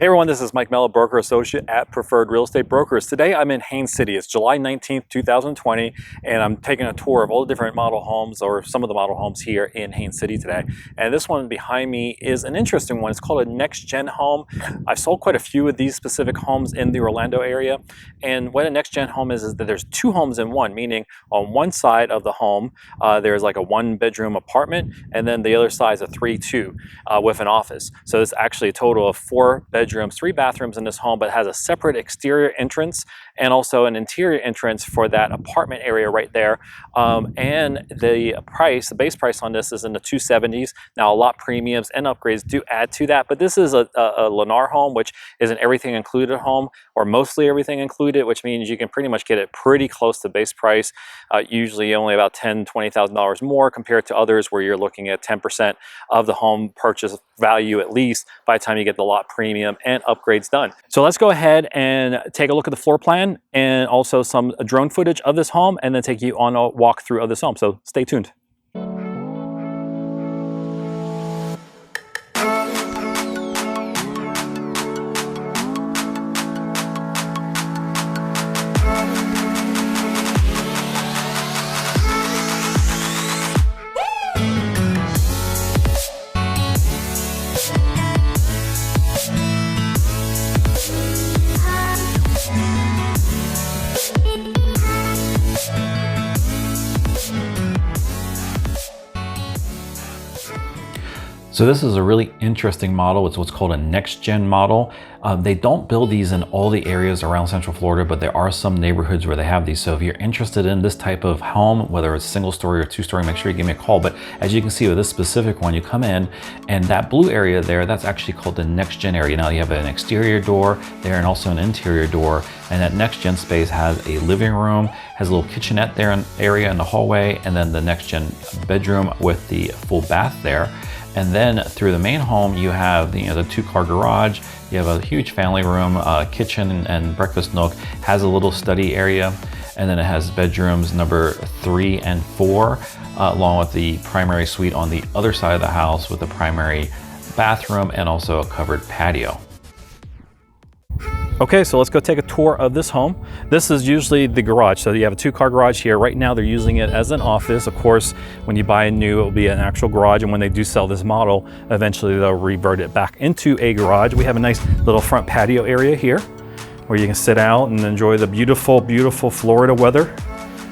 Hey everyone, this is Mike Mello, broker associate at Preferred Real Estate Brokers. Today I'm in Haines City. It's July 19th, 2020, and I'm taking a tour of all the different model homes, or some of the model homes here in Haines City today. And this one behind me is an interesting one. It's called a next-gen home. I've sold quite a few of these specific homes in the Orlando area. And what a next-gen home is that there's two homes in one, meaning on one side of the home, there's like a one-bedroom apartment, and then the other side is a 3-2 with an office. So it's actually a total of 4 bedrooms, 3 bathrooms in this home, but has a separate exterior entrance and also an interior entrance for that apartment area right there. And the base price on this is in the 270s. Now a lot premiums and upgrades do add to that, but this is a Lennar home, which is an everything included home, or mostly everything included, which means you can pretty much get it pretty close to base price, usually only about $10,000, $20,000 more compared to others where you're looking at 10% of the home purchase value at least by the time you get the lot premium and upgrades done. So let's go ahead and take a look at the floor plan and also some drone footage of this home, and then take you on a walkthrough of this home. So stay tuned. So this is a really interesting model. It's what's called a next-gen model. They don't build these in all the areas around Central Florida, but there are some neighborhoods where they have these. So if you're interested in this type of home, whether it's single story or 2-story, make sure you give me a call. But as you can see with this specific one, you come in and that blue area there, that's actually called the next-gen area. Now you have an exterior door there and also an interior door. And that next-gen space has a living room, has a little kitchenette there in area in the hallway, and then the next-gen bedroom with the full bath there. And then through the main home, you have the 2-car garage. You have a huge family room, kitchen and breakfast nook, has a little study area. And then it has bedrooms number 3 and 4, along with the primary suite on the other side of the house with a primary bathroom and also a covered patio. Okay, so let's go take a tour of this home. This is usually the garage. So you have a 2-car garage here. Right now they're using it as an office. Of course, when you buy a new, it will be an actual garage. And when they do sell this model, eventually they'll revert it back into a garage. We have a nice little front patio area here where you can sit out and enjoy the beautiful, beautiful Florida weather.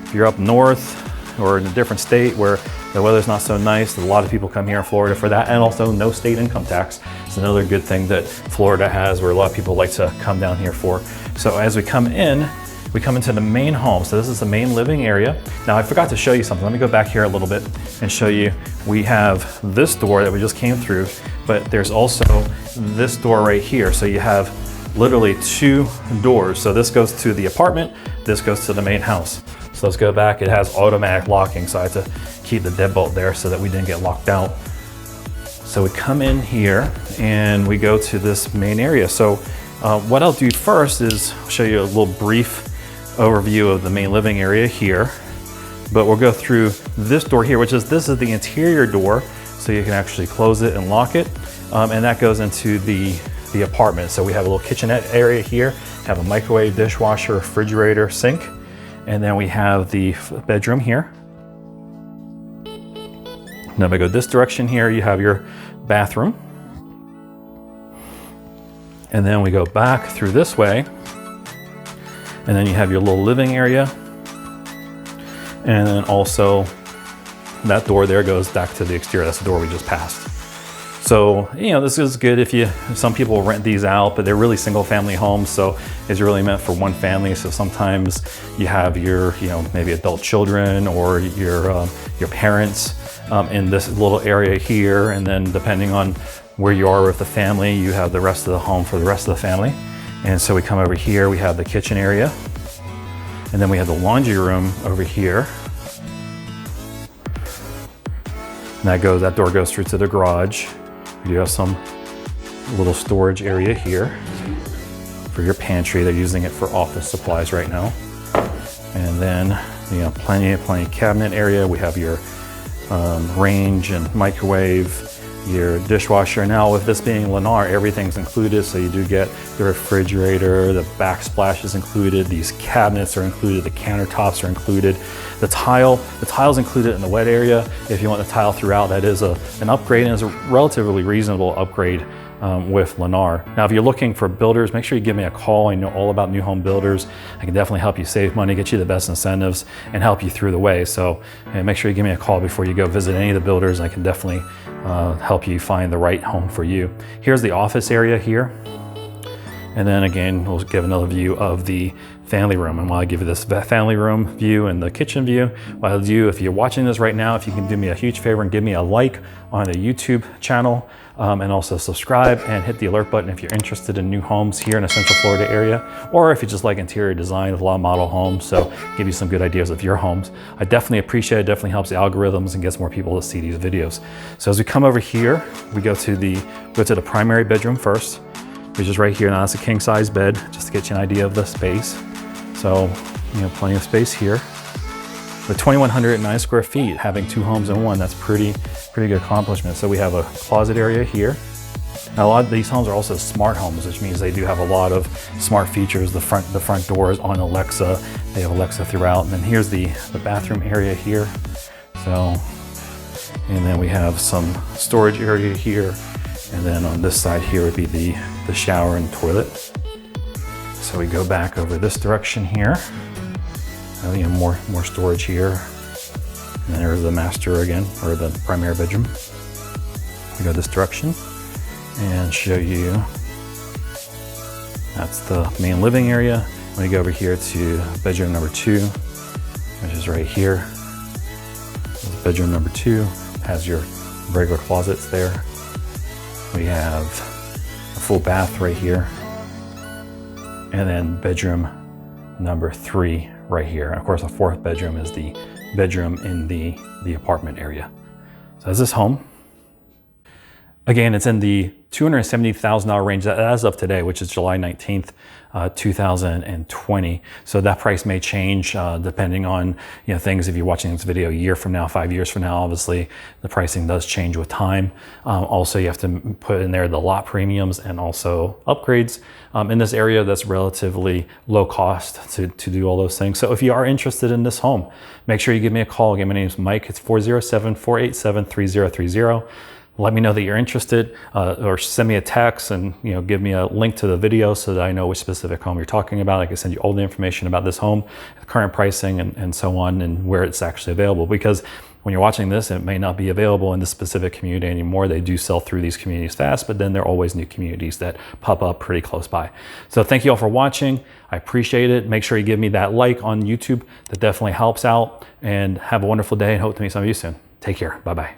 If you're up north or in a different state where the weather's not so nice, a lot of people come here in Florida for that, and also no state income tax. It's another good thing that Florida has, where a lot of people like to come down here for. So as we come into the main home. So this is the main living area. Now I forgot to show you something. Let me go back here a little bit and show you. We have this door that we just came through, but there's also this door right here. So you have literally 2 doors. So this goes to the apartment, this goes to the main house. So let's go back. It has automatic locking, so I had to keep the deadbolt there so that we didn't get locked out. So we come in here and we go to this main area. So what I'll do first is show you a little brief overview of the main living area here. But we'll go through this door here, this is the interior door, so you can actually close it and lock it. And that goes into the apartment. So we have a little kitchenette area here, have a microwave, dishwasher, refrigerator, sink. And then we have the bedroom here. Now if I go this direction here, you have your bathroom. And then we go back through this way. And then you have your little living area. And then also that door there goes back to the exterior. That's the door we just passed. So, this is good if some people rent these out, but they're really single family homes. So it's really meant for one family. So sometimes you have your, maybe adult children or your parents in this little area here. And then depending on where you are with the family, you have the rest of the home for the rest of the family. And so we come over here, we have the kitchen area. And then we have the laundry room over here. And that door goes through to the garage. You have some little storage area here for your pantry. They're using it for office supplies right now. And then, plenty cabinet area. We have your range and microwave, your dishwasher. Now with this being Lennar, everything's included, so you do get the refrigerator, the backsplash is included, these cabinets are included, the countertops are included, the tile's included in the wet area. If you want the tile throughout, that is an upgrade, and it's a relatively reasonable upgrade with Lennar. Now, if you're looking for builders, make sure you give me a call. I know all about new home builders. I can definitely help you save money, get you the best incentives, and help you through the way. So make sure you give me a call before you go visit any of the builders. I can definitely help you find the right home for you. Here's the office area here. And then again, we'll give another view of the family room. And while I give you this family room view and the kitchen view, what I'll do, if you're watching this right now, if you can do me a huge favor and give me a like on the YouTube channel, and also subscribe and hit the alert button if you're interested in new homes here in the Central Florida area, or if you just like interior design with a lot of model homes, so give you some good ideas of your homes. I definitely appreciate it. Definitely helps the algorithms and gets more people to see these videos. So as we come over here, we go to the primary bedroom first, which is right here. Now that's a king size bed, just to get you an idea of the space. So, plenty of space here. With 2,109 square feet, having 2 homes in one, that's pretty good accomplishment. So we have a closet area here. Now, a lot of these homes are also smart homes, which means they do have a lot of smart features. The front door is on Alexa. They have Alexa throughout. And then here's the bathroom area here. So, and then we have some storage area here. And then on this side here would be the shower and toilet. So we go back over this direction here. More storage here. And then there's the master again, or the primary bedroom. We go this direction and show you, that's the main living area. When you go over here to bedroom number 2, which is right here. Bedroom number 2 has your regular closets there. We have a full bath right here. And then bedroom number 3 right here. And of course, the 4th bedroom is the bedroom in the apartment area. So that's this home. Again, it's in the $270,000 range as of today, which is July 19th, 2020. So that price may change depending on things. If you're watching this video a year from now, 5 years from now, obviously the pricing does change with time. Also, you have to put in there the lot premiums and also upgrades in this area. That's relatively low cost to do all those things. So if you are interested in this home, make sure you give me a call. Again, my name is Mike. It's 407-487-3030. Let me know that you're interested, or send me a text and give me a link to the video so that I know which specific home you're talking about. I can send you all the information about this home, the current pricing, and so on, and where it's actually available. Because when you're watching this, it may not be available in this specific community anymore. They do sell through these communities fast, but then there are always new communities that pop up pretty close by. So thank you all for watching. I appreciate it. Make sure you give me that like on YouTube. That definitely helps out. And have a wonderful day, and hope to meet some of you soon. Take care. Bye-bye.